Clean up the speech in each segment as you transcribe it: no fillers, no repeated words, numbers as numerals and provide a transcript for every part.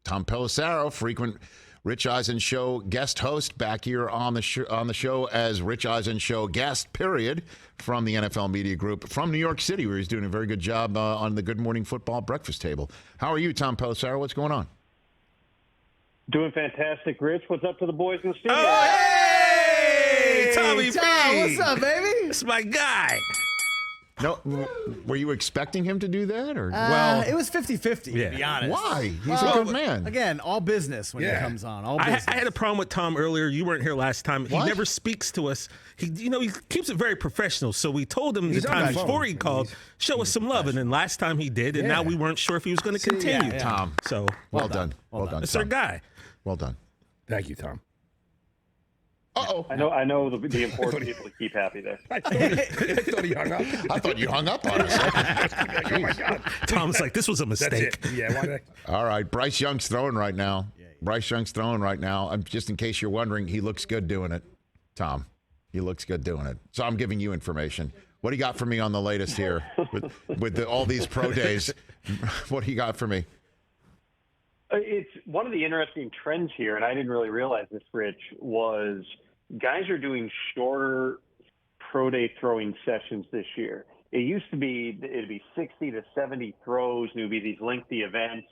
Tom Pelissero, frequent Rich Eisen Show guest host, back here on the show as Rich Eisen Show guest, period, from the NFL Media Group from New York City, where he's doing a very good job on the Good Morning Football breakfast table. How are you, Tom Pelissero? What's going on? Doing fantastic, Rich. What's up to the boys in the studio? Oh, hey! Tommy B! What's up, baby? It's my guy. No, were you expecting him to do that, or it was 50-50, Yeah. to be honest. why? He's a good man. Again, all business when he comes on. All business. I had a problem with Tom earlier. You weren't here last time. What? He never speaks to us. He keeps it very professional. So we told him He's the on time the phone. before he called, show us some love. And then last time he did, and now we weren't sure if he was going to continue. yeah. Tom, So well done. Well done. It's our Tom. guy. Well done. Thank you, Tom. Uh-oh. I know the important people to keep happy there. I thought he hung up. I thought you hung up on us. Oh, my God. Tom's like, this was a That's mistake. it. Yeah, why did All right, Bryce Young's throwing right now. Bryce Young's throwing right now. Just in case you're wondering, he looks good doing it, Tom. He looks good doing it. So I'm giving you information. What do you got for me on the latest here with all these pro days? What do you got for me? It's one of the interesting trends here, and I didn't really realize this, Rich, was guys are doing shorter pro day throwing sessions this year. It used to be, it'd be 60 to 70 throws, and it would be these lengthy events.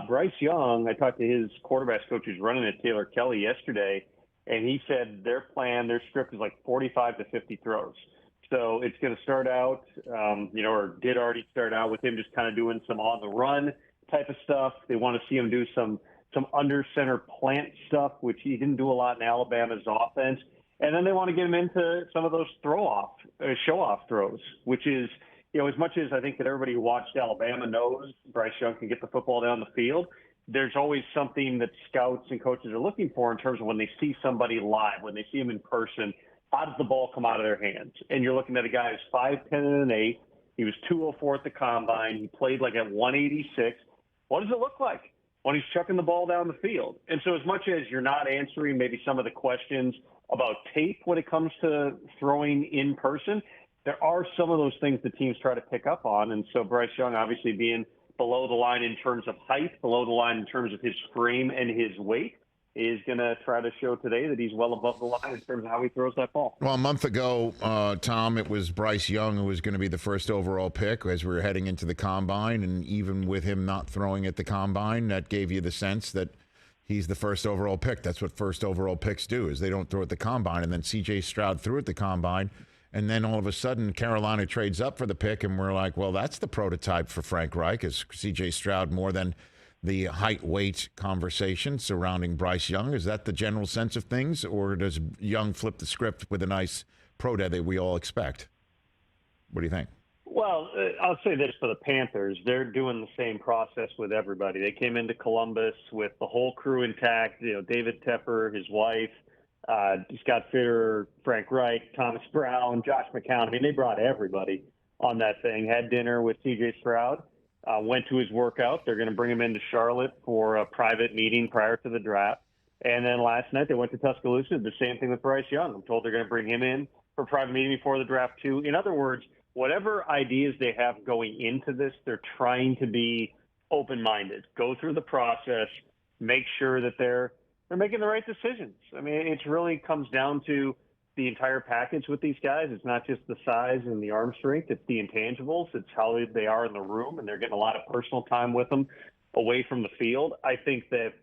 Bryce Young, I talked to his quarterbacks coach who's running it, Taylor Kelly, yesterday, and he said their script is like 45 to 50 throws. So it's going to start out, or did already start out with him just kind of doing some on the run type of stuff. They want to see him do some under center plant stuff, which he didn't do a lot in Alabama's offense. And then they want to get him into some of those show off throws, which is, as much as I think that everybody who watched Alabama knows Bryce Young can get the football down the field, there's always something that scouts and coaches are looking for in terms of when they see somebody live, when they see him in person, how does the ball come out of their hands? And you're looking at a guy who's 5'10" and an 8. He was 204 at the combine. He played like at 186. What does it look like when he's chucking the ball down the field? And so as much as you're not answering maybe some of the questions about tape when it comes to throwing in person, there are some of those things the teams try to pick up on. And so Bryce Young obviously being below the line in terms of height, below the line in terms of his frame and his weight, is going to try to show today that he's well above the line in terms of how he throws that ball. Well, a month ago, Tom, it was Bryce Young who was going to be the first overall pick as we were heading into the combine. And even with him not throwing at the combine, that gave you the sense that he's the first overall pick. That's what first overall picks do, is they don't throw at the combine. And then CJ Stroud threw at the combine. And then all of a sudden, Carolina trades up for the pick. And we're like, well, that's the prototype for Frank Reich, is CJ Stroud more than the height-weight conversation surrounding Bryce Young. Is that the general sense of things, or does Young flip the script with a nice pro day that we all expect? What do you think? Well, I'll say this for the Panthers. They're doing the same process with everybody. They came into Columbus with the whole crew intact, David Tepper, his wife, Scott Fitter, Frank Reich, Thomas Brown, Josh McCown. I mean, they brought everybody on that thing, had dinner with CJ Stroud. Went to his workout. They're going to bring him into Charlotte for a private meeting prior to the draft. And then last night they went to Tuscaloosa. The same thing with Bryce Young. I'm told they're going to bring him in for a private meeting before the draft too. In other words, whatever ideas they have going into this, they're trying to be open-minded, go through the process, make sure that they're making the right decisions. I mean, it really comes down to the entire package with these guys. It's not just the size and the arm strength. It's the intangibles. It's how they are in the room, and they're getting a lot of personal time with them away from the field. I think that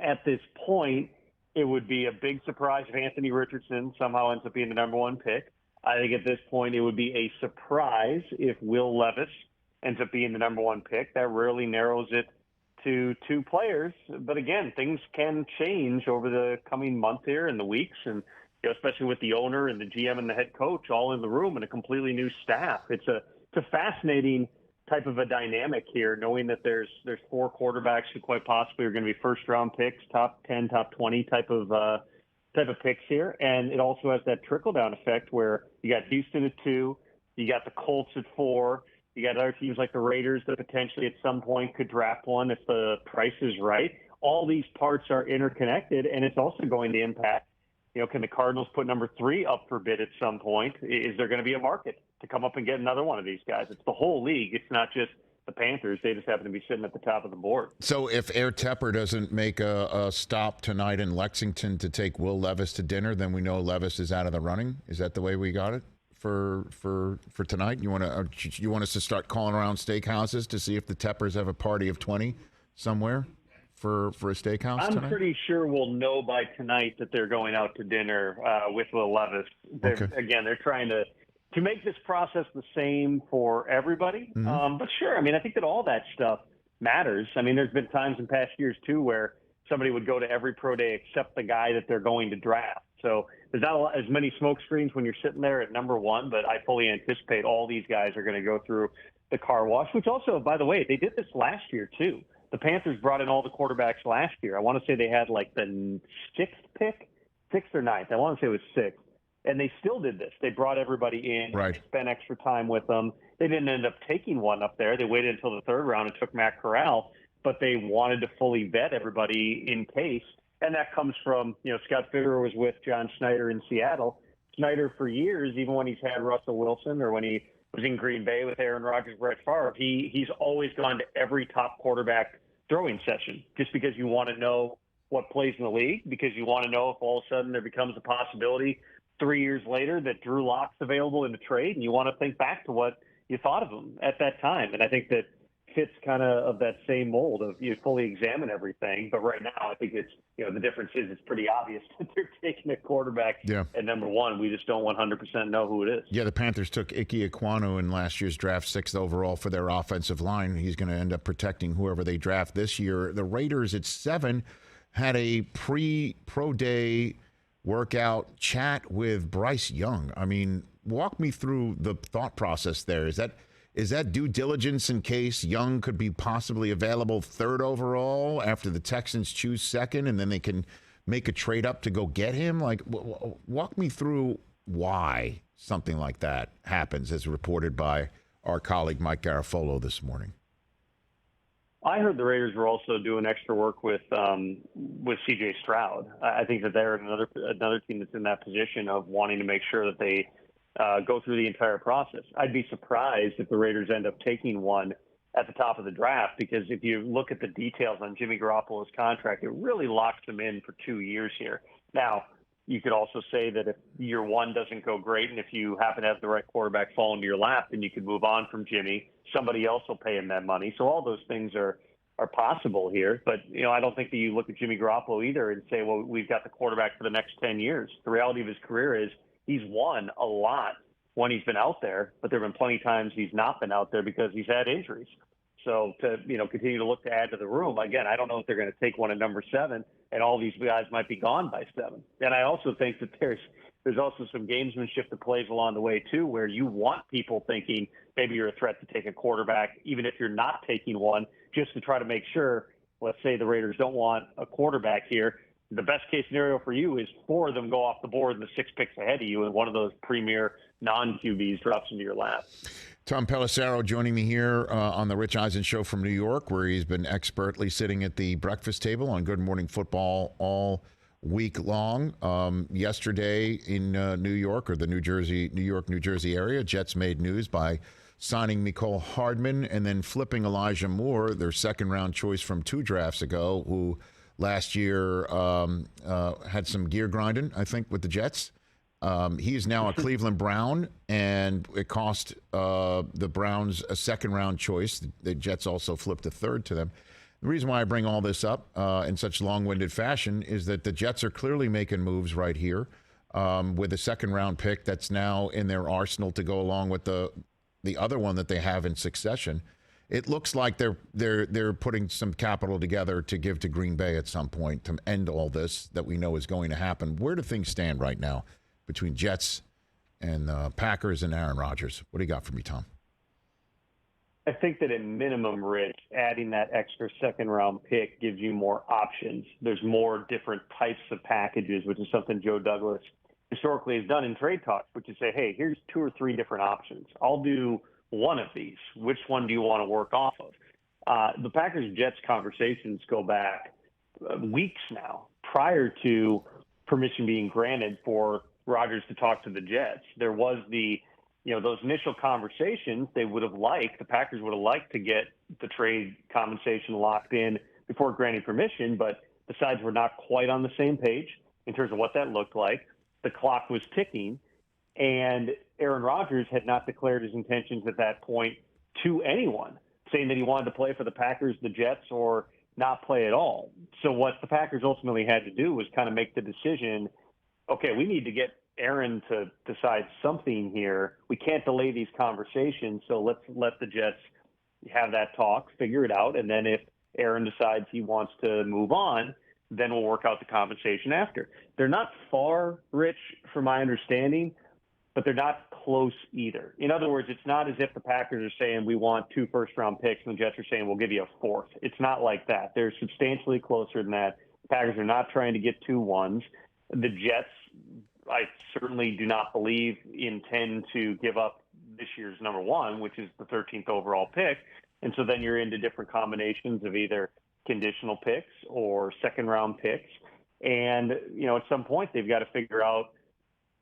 at this point, it would be a big surprise if Anthony Richardson somehow ends up being the number one pick. I think at this point, it would be a surprise if Will Levis ends up being the number one pick. That really narrows it to two players. But again, things can change over the coming month here and the weeks, and especially with the owner and the GM and the head coach all in the room and a completely new staff. It's a fascinating type of a dynamic here, knowing that there's four quarterbacks who quite possibly are going to be first round picks, top 10, top 20 type of picks here. And it also has that trickle down effect where you got Houston at 2, you got the Colts at 4, you got other teams like the Raiders that potentially at some point could draft one if the price is right. All these parts are interconnected, and it's also going to impact, can the Cardinals put number 3 up for bid at some point? Is there going to be a market to come up and get another one of these guys? It's the whole league. It's not just the Panthers. They just happen to be sitting at the top of the board. So if Air Tepper doesn't make a stop tonight in Lexington to take Will Levis to dinner, then we know Levis is out of the running. Is that the way we got it for tonight? You want us to start calling around steakhouses to see if the Teppers have a party of 20 somewhere for a steakhouse tonight? I'm pretty sure we'll know by tonight that they're going out to dinner with Will Levis. Again, they're trying to make this process the same for everybody. Mm-hmm. But sure, I mean, I think that all that stuff matters. I mean, there's been times in past years, too, where somebody would go to every pro day except the guy that they're going to draft. So there's not as many smoke screens when you're sitting there at number one, but I fully anticipate all these guys are going to go through the car wash, which also, by the way, they did this last year, too. The Panthers brought in all the quarterbacks last year. I want to say they had like the sixth or ninth. I want to say it was sixth. And they still did this. They brought everybody in. Right. They spent extra time with them. They didn't end up taking one up there. They waited until the third round and took Matt Corral, but they wanted to fully vet everybody in case. And that comes from, Scott Fitterer was with John Schneider in Seattle. Schneider, for years, even when he's had Russell Wilson or when he was in Green Bay with Aaron Rodgers, Brett Favre, he's always gone to every top quarterback throwing session just because you want to know what plays in the league, because you want to know if all of a sudden there becomes a possibility 3 years later that Drew Lock's available in the trade, and you want to think back to what you thought of him at that time. And I think that fits kind of that same mold of you fully examine everything. But right now, I think it's, the difference is it's pretty obvious that they're taking a quarterback at number one. We just don't 100% know who it is. Yeah, the Panthers took Ike Ekwonu in last year's draft, 6th overall for their offensive line. He's going to end up protecting whoever they draft this year. The Raiders at 7 had a pro day workout chat with Bryce Young. I mean, walk me through the thought process there. Is that due diligence in case Young could be possibly available 3rd overall after the Texans choose 2nd, and then they can make a trade up to go get him? Like, walk me through why something like that happens, as reported by our colleague Mike Garafolo this morning. I heard the Raiders were also doing extra work with CJ Stroud. I think that they're another team that's in that position of wanting to make sure that they go through the entire process. I'd be surprised if the Raiders end up taking one at the top of the draft, because if you look at the details on Jimmy Garoppolo's contract, it really locks him in for 2 years here. Now, you could also say that if year one doesn't go great and if you happen to have the right quarterback fall into your lap, then you could move on from Jimmy. Somebody else will pay him that money. So all those things are possible here. But, I don't think that you look at Jimmy Garoppolo either and say, well, we've got the quarterback for the next 10 years. The reality of his career is he's won a lot when he's been out there, but there have been plenty of times he's not been out there because he's had injuries. So to, continue to look to add to the room, again, I don't know if they're going to take one at number 7 and all these guys might be gone by 7. And I also think that there's also some gamesmanship that plays along the way too, where you want people thinking maybe you're a threat to take a quarterback, even if you're not taking one, just to try to make sure, let's say the Raiders don't want a quarterback here. The best case scenario for you is 4 of them go off the board and the 6 picks ahead of you, and one of those premier non-QBs drops into your lap. Tom Pelissero joining me here on the Rich Eisen Show from New York, where he's been expertly sitting at the breakfast table on Good Morning Football all week long. Yesterday in New York, or the New York, New Jersey area, Jets made news by signing Mecole Hardman and then flipping Elijah Moore, their second-round choice from 2 drafts ago, who last year had some gear grinding, I think, with the Jets. He is now a Cleveland Brown, and it cost the Browns a second-round choice. The Jets also flipped a 3rd to them. The reason why I bring all this up in such long-winded fashion is that the Jets are clearly making moves right here with a second-round pick that's now in their arsenal to go along with the other one that they have in succession. It looks like they're putting some capital together to give to Green Bay at some point to end all this that we know is going to happen. Where do things stand right now between Jets and Packers and Aaron Rodgers? What do you got for me, Tom? I think that at minimum, Rich, adding that extra second-round pick gives you more options. There's more different types of packages, which is something Joe Douglas historically has done in trade talks, which is say, hey, here's 2 or 3 different options. I'll do one of these. Which one do you want to work off of? The Packers-Jets conversations go back weeks now, prior to permission being granted for Rodgers to talk to the Jets. There was the those initial conversations, the Packers would have liked to get the trade compensation locked in before granting permission, but the sides were not quite on the same page in terms of what that looked like. The clock was ticking, and Aaron Rodgers had not declared his intentions at that point to anyone, saying that he wanted to play for the Packers, the Jets, or not play at all. So what the Packers ultimately had to do was kind of make the decision, okay, we need to get Aaron to decide something here. We can't delay these conversations, so let's let the Jets have that talk, figure it out, and then if Aaron decides he wants to move on, then we'll work out the compensation after. They're not far, Rich, from my understanding, but they're not close either. In other words, it's not as if the Packers are saying we want 2 first-round picks and the Jets are saying we'll give you a 4th. It's not like that. They're substantially closer than that. The Packers are not trying to get 2 1s. The Jets, I certainly do not believe, intend to give up this year's number 1, which is the 13th overall pick. And so then you're into different combinations of either conditional picks or second-round picks. And, at some point they've got to figure out,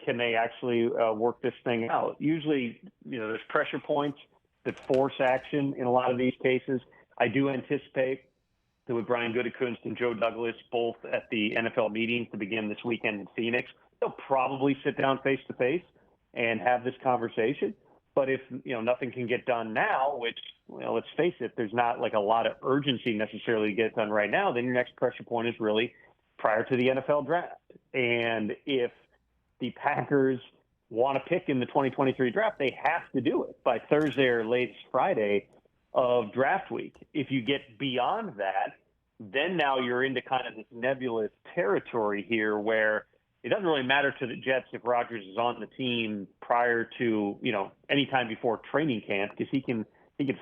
can they actually work this thing out? Usually, there's pressure points that force action in a lot of these cases. I do anticipate that with Brian Gutekunst and Joe Douglas both at the NFL meetings to begin this weekend in Phoenix, they'll probably sit down face-to-face and have this conversation. But if, nothing can get done now, which, let's face it, there's not like a lot of urgency necessarily to get it done right now, then your next pressure point is really prior to the NFL draft. And if the Packers want to pick in the 2023 draft, they have to do it by Thursday or latest Friday of draft week. If you get beyond that, then now you're into kind of this nebulous territory here where it doesn't really matter to the Jets if Rodgers is on the team prior to, any time before training camp, because he can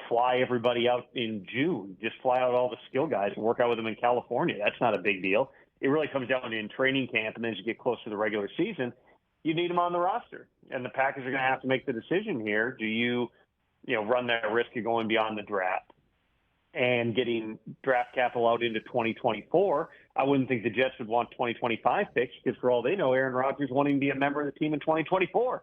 fly everybody out in June, just fly out all the skill guys and work out with them in California. That's not a big deal. It really comes down to in training camp, and then as you get close to the regular season, you need them on the roster. And the Packers are going to have to make the decision here. Do you, run that risk of going beyond the draft and getting draft capital out into 2024? I wouldn't think the Jets would want 2025 picks because for all they know, Aaron Rodgers wanting to be a member of the team in 2024.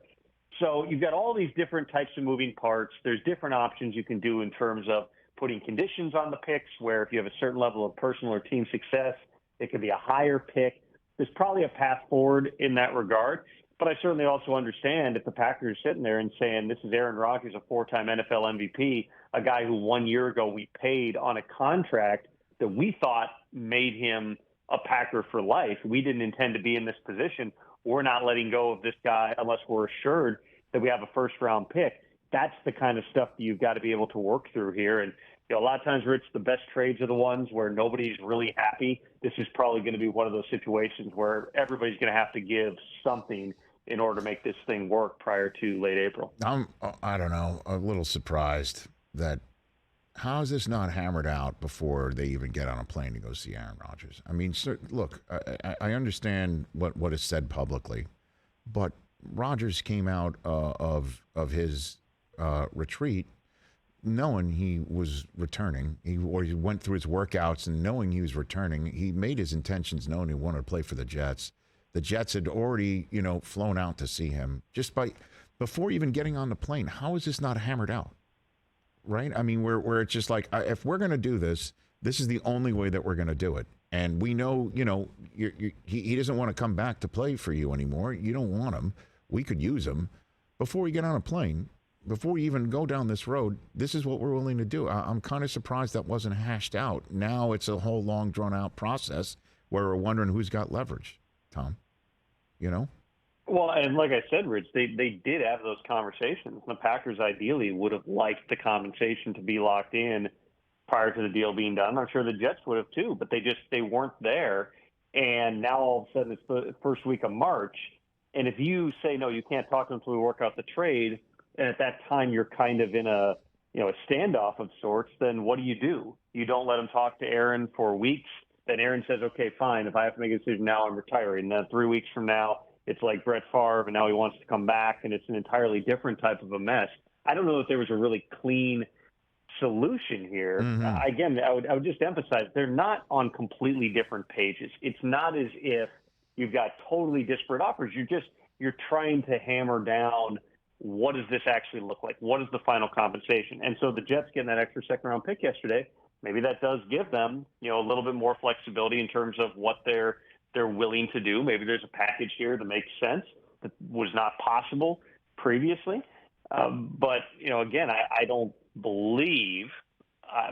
So you've got all these different types of moving parts. There's different options you can do in terms of putting conditions on the picks where if you have a certain level of personal or team success, it could be a higher pick. There's probably a path forward in that regard. But I certainly also understand if the Packers are sitting there and saying, this is Aaron Rodgers, a 4-time NFL MVP, a guy who 1 year ago we paid on a contract that we thought made him a Packer for life. We didn't intend to be in this position. We're not letting go of this guy unless we're assured that we have a first-round pick. That's the kind of stuff that you've got to be able to work through here. And a lot of times, Rich, the best trades are the ones where nobody's really happy. This is probably going to be one of those situations where everybody's going to have to give something in order to make this thing work prior to late April. I don't know, a little surprised that how is this not hammered out before they even get on a plane to go see Aaron Rodgers? I mean, look, I understand what is said publicly, but Rodgers came out of his retreat knowing he was returning. He went through his workouts and knowing he was returning. He made his intentions known. He wanted to play for the Jets. The Jets had already, flown out to see him before even getting on the plane. How is this not hammered out? Right? I mean, where it's just like, if we're going to do this, this is the only way that we're going to do it. And we know, he doesn't want to come back to play for you anymore. You don't want him. We could use him. Before we get on a plane, before we even go down this road, this is what we're willing to do. I'm kind of surprised that wasn't hashed out. Now it's a whole long, drawn-out process where we're wondering who's got leverage, Tom. Well, and like I said, Rich, they did have those conversations. The Packers ideally would have liked the compensation to be locked in prior to the deal being done. I'm sure the Jets would have too, but they weren't there. And now all of a sudden it's the first week of March. And if you say, no, you can't talk to them until we work out the trade, and at that time you're kind of in a standoff of sorts, then what do? You don't let them talk to Aaron for weeks. Then Aaron says, okay, fine. If I have to make a decision now, I'm retiring. And then 3 weeks from now, it's like Brett Favre, and now he wants to come back, and it's an entirely different type of a mess. I don't know if there was a really clean solution here. Mm-hmm. Again, I would just emphasize they're not on completely different pages. It's not as if you've got totally disparate offers. You're trying to hammer down what does this actually look like? What is the final compensation? And so the Jets getting that extra second-round pick yesterday, maybe that does give them, a little bit more flexibility in terms of what they're willing to do. Maybe there's a package here that makes sense that was not possible previously. But, again, I don't believe,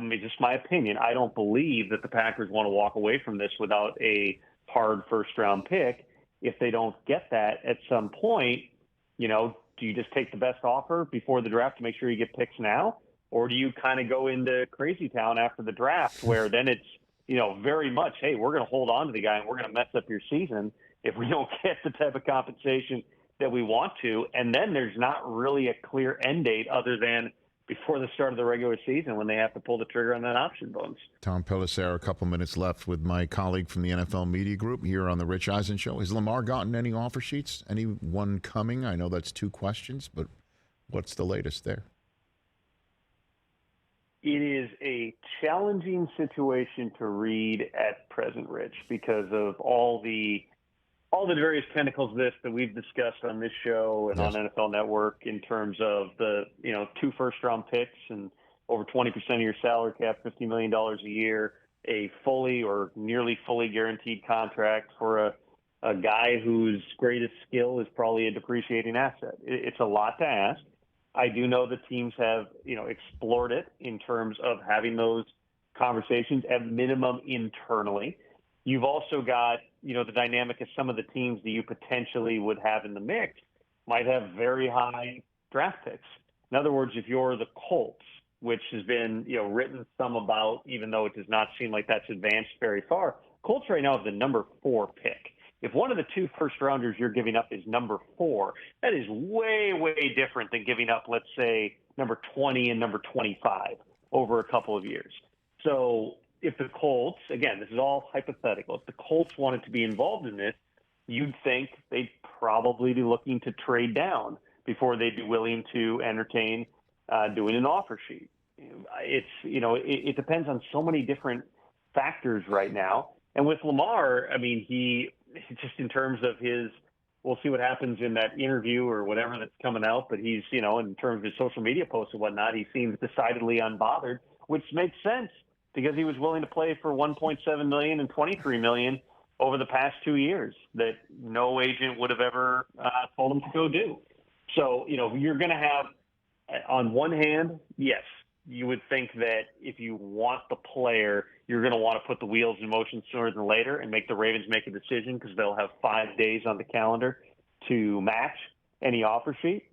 just my opinion, I don't believe that the Packers want to walk away from this without a hard first-round pick. If they don't get that at some point, do you just take the best offer before the draft to make sure you get picks now? Or do you kind of go into crazy town after the draft where then it's, very much, hey, we're going to hold on to the guy and we're going to mess up your season if we don't get the type of compensation that we want to. And then there's not really a clear end date other than before the start of the regular season when they have to pull the trigger on that option bonus. Tom Pelissero, a couple minutes left with my colleague from the NFL Media Group here on the Rich Eisen Show. Has Lamar gotten any offer sheets? Anyone coming? I know that's two questions, but what's the latest there? It is a challenging situation to read at present, Rich, because of all the various tentacles of this that we've discussed on this show and on NFL Network in terms of the, 2 first-round picks and over 20% of your salary cap, $50 million a year, a fully or nearly fully guaranteed contract for a guy whose greatest skill is probably a depreciating asset. It's a lot to ask. I do know that teams have, explored it in terms of having those conversations at minimum internally. You've also got, the dynamic of some of the teams that you potentially would have in the mix might have very high draft picks. In other words, if you're the Colts, which has been, written some about, even though it does not seem like that's advanced very far, Colts right now have the number 4 pick. If one of the 2 first-rounders you're giving up is number 4, that is way, way different than giving up, let's say, number 20 and number 25 over a couple of years. So if the Colts, again, this is all hypothetical, if the Colts wanted to be involved in this, you'd think they'd probably be looking to trade down before they'd be willing to entertain doing an offer sheet. It depends on so many different factors right now. And with Lamar, he just in terms of we'll see what happens in that interview or whatever that's coming out, but he's, in terms of his social media posts and whatnot, he seems decidedly unbothered, which makes sense because he was willing to play for $1.7 million and $23 million over the past 2 years that no agent would have ever told him to go do. So, you're going to have, on one hand, yes, you would think that if you want the player, you're going to want to put the wheels in motion sooner than later and make the Ravens make a decision because they'll have 5 days on the calendar to match any offer sheet.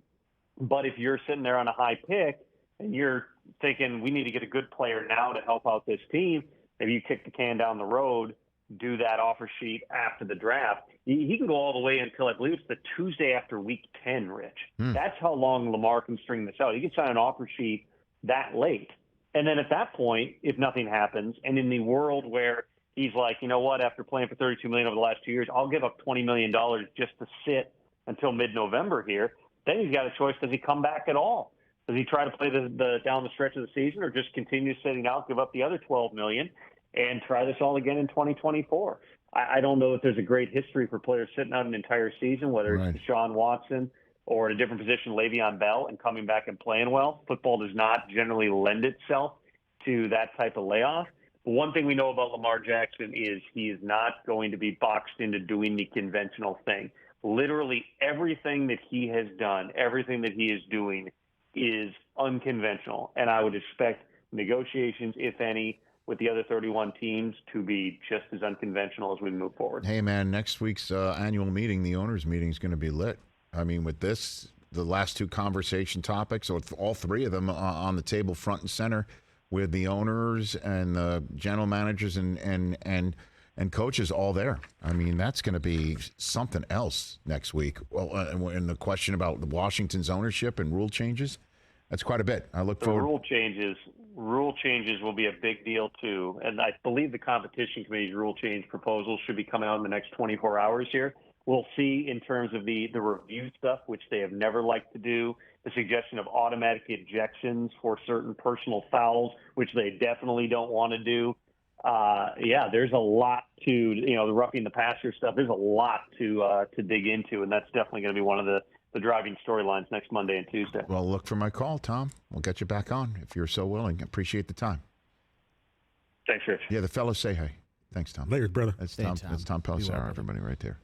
But if you're sitting there on a high pick and you're thinking we need to get a good player now to help out this team, maybe you kick the can down the road, do that offer sheet after the draft. He can go all the way until I believe it's the Tuesday after week 10, Rich. That's how long Lamar can string this out. He can sign an offer sheet that late. And then at that point, if nothing happens, and in the world where he's like, you know what, after playing for $32 million over the last 2 years, I'll give up $20 million just to sit until mid-November here, then he's got a choice. Does he come back at all? Does he try to play the down the stretch of the season or just continue sitting out, give up the other $12 million, and try this all again in 2024? I don't know if there's a great history for players sitting out an entire season, whether it's Deshaun Watson or in a different position, Le'Veon Bell, and coming back and playing well. Football does not generally lend itself to that type of layoff. But one thing we know about Lamar Jackson is he is not going to be boxed into doing the conventional thing. Literally everything that he has done, everything that he is doing is unconventional. And I would expect negotiations, if any, with the other 31 teams to be just as unconventional as we move forward. Hey, man, next week's annual meeting, the owners' meeting, is going to be lit. I mean, with this, the last 2 conversation topics, or all 3 of them on the table front and center with the owners and the general managers and coaches all there. I mean, that's going to be something else next week. Well, and the question about Washington's ownership and rule changes, that's quite a bit. I look forward. Rule changes will be a big deal too, and I believe the competition committee's rule change proposals should be coming out in the next 24 hours here. We'll see in terms of the review stuff, which they have never liked to do, the suggestion of automatic ejections for certain personal fouls, which they definitely don't want to do. There's a lot to, the roughing the passer stuff. There's a lot to dig into, and that's definitely going to be one of the the driving storylines next Monday and Tuesday. Well, look for my call, Tom. We'll get you back on if you're so willing. Appreciate the time. Thanks, Rich. Yeah, the fellas say hey. Thanks, Tom. Later, brother. That's Hey, Tom. Tom. That's Tom Be well, Pelissero, brother. everybody, right there.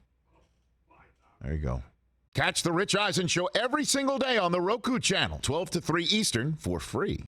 There you go. Catch the Rich Eisen Show every single day on the Roku channel, 12 to 3 Eastern, for free.